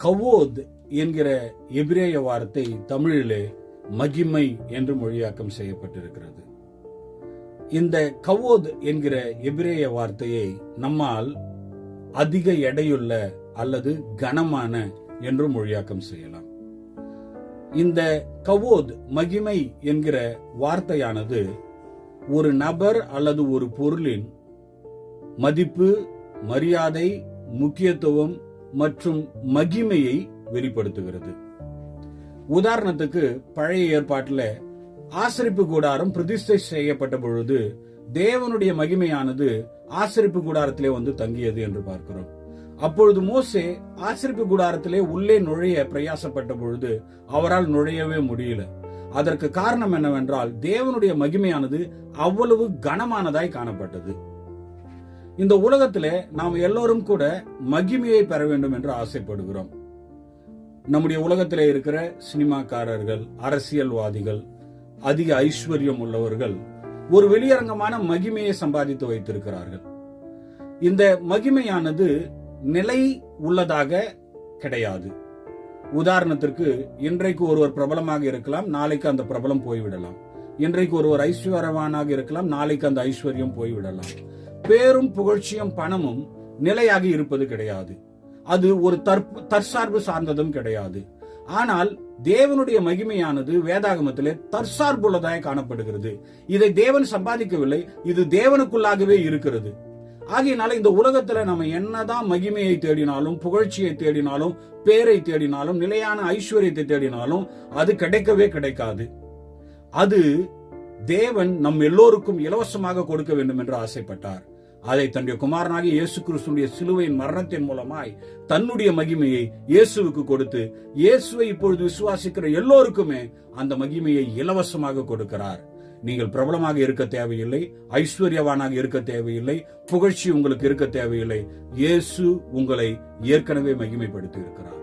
கவோத் என்கிற எபிரேய வார்த்தை தமிழிலே மகிமை என்று மொழியாக்கம் செய்யப்பட்டிருக்கிறது. இந்த கவோத் என்கிற எபிரேய வார்த்தையை நம்மால் அதிக எடையுள்ள அல்லது கனமான என்று மொழியாக்கம் செய்யலாம். இந்த கவோத் மகிமை என்கிற வார்த்தையானது ஒரு நபர் அல்லது ஒரு பொருளின் மதிப்பு, மரியாதை, முக்கியத்துவம் மற்றும் மகிமையை வெளிப்படுத்துகிறது. உதாரணத்துக்கு பழைய ஏற்பாட்டில் ஆசரிப்பு கூடாரம் பிரதிஷ்டை செய்யப்பட்ட பொழுது தேவனுடைய மகிமையானது ஆசரிப்பு கூடாரத்திலே வந்து தங்கியது என்று பார்க்கிறோம். அப்பொழுது மோசே ஆசரிப்பு கூடாரத்திலே உள்ளே நுழைய பிரயாசப்பட்ட பொழுது அவரால் நுழையவே முடியல. அதற்கு காரணம் என்னவென்றால் தேவனுடைய மகிமையானது அவ்வளவு கனமானதாய் காணப்பட்டது. இந்த உலகத்திலே நாம் எல்லோரும் கூட மகிமையை பெற வேண்டும் என்று ஆசைப்படுகிறோம். நம்முடைய உலகத்திலே இருக்கிற சினிமாக்காரர்கள், அரசியல்வாதிகள், அதிக ஐஸ்வர்யம் உள்ளவர்கள் ஒரு வெளியரங்கமான மகிமையை சம்பாதித்து வைத்திருக்கிறார்கள். இந்த மகிமையானது நிலை உள்ளதாக கிடையாது. உதாரணத்திற்கு இன்றைக்கு ஒருவர் பிரபலமாக இருக்கலாம், நாளைக்கு அந்த பிரபலம் போய்விடலாம். இன்றைக்கு ஒருவர் ஐஸ்வர்யவானாக இருக்கலாம், நாளைக்கு அந்த ஐஸ்வர்யம் போய்விடலாம். பேரும் புகழ்ச்சியும் பணமும் நிலையாக இருப்பது கிடையாது. அது ஒரு தற்சார்பு சார்ந்ததும் கிடையாது. ஆனால் தேவனுடைய மகிமையானது வேதாகமத்திலே தற்சார்புள்ளதாய் காணப்படுகிறது. இதை தேவன் சம்பாதிக்கவில்லை, இது தேவனுக்குள்ளாகவே இருக்கிறது. ஆகையினால இந்த உலகத்துல நம்ம என்னதான் மகிமையை தேடினாலும், புகழ்ச்சியை தேடினாலும், பேரை தேடினாலும், நிலையான ஐஸ்வர்யத்தை தேடினாலும் அது கிடைக்கவே கிடைக்காது. அது தேவன் நம் எல்லோருக்கும் இலவசமாக கொடுக்க வேண்டும் என்று ஆசைப்பட்டார். அதை தன்னுடைய குமாரனாகிய இயேசு கிறிஸ்துவின் சிலுவையின் மரணத்தின் மூலமாய் தன்னுடைய மகிமையை இயேசுவுக்கு கொடுத்து, இயேசுவை இப்பொழுது விசுவாசிக்கிற எல்லோருக்குமே அந்த மகிமையை இலவசமாக கொடுக்கிறார். நீங்கள் பிரபலமாக இருக்க தேவையில்லை, ஐஸ்வர்யவானாக இருக்க தேவையில்லை, புகழ்ச்சி உங்களுக்கு இருக்க தேவையில்லை. இயேசு உங்களை ஏற்கனவே மகிமைப்படுத்தி இருக்கிறார்.